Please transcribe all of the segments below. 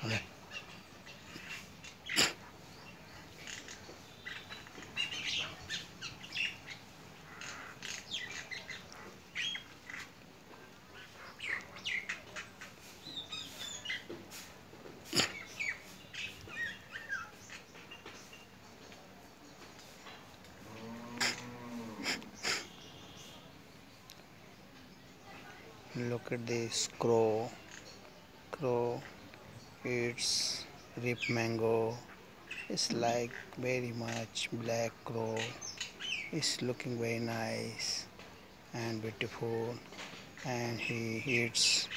Okay. Look at this crow. Crow eats rip mango. It's like very much black crow. It's looking very nice and beautiful. And he eats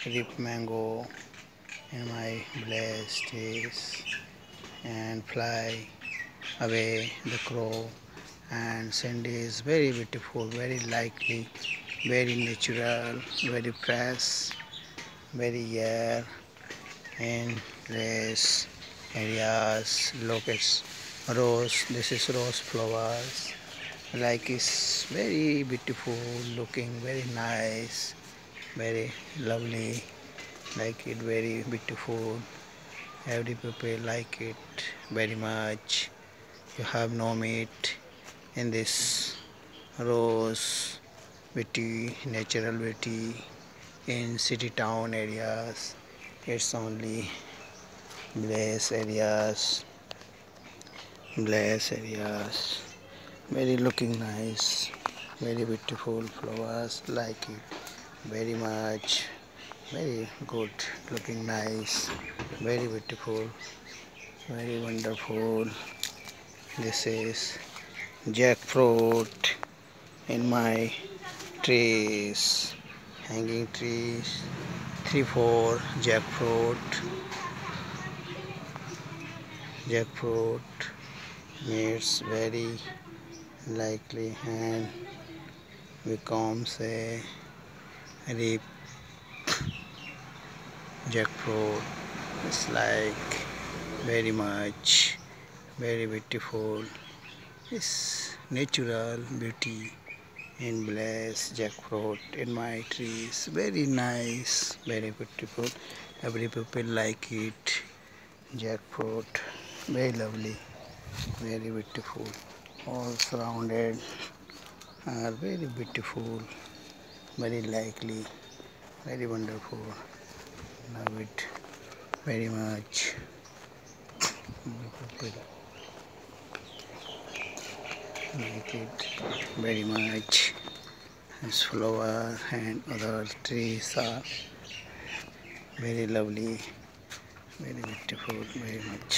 rip mango in my blessed days and fly away the crow. And Sandy is very beautiful, very likely, very natural, very fresh, very air and grass areas. Look at rose. This is rose flowers. Like it's very beautiful, looking very nice, very lovely. Like it very beautiful. Every people like it very much. You have no meat in this rose beauty, natural beauty in city town areas. It's only bless areas. Very looking nice, very beautiful flowers. Like it very much. Very good, looking nice, very beautiful, very wonderful. This is jackfruit in my trees, hanging trees, 3, 4 jackfruit needs very likely and becomes a rip jackfruit. It's like very much, very beautiful. It's natural beauty in bless jackfruit in my trees. Very nice, very beautiful. Every people like it. Jackfruit, very lovely, very beautiful. All surrounded are very beautiful, very likely, very wonderful. Love it very much. People like it very much. This flower and other trees are very lovely, very beautiful, very much.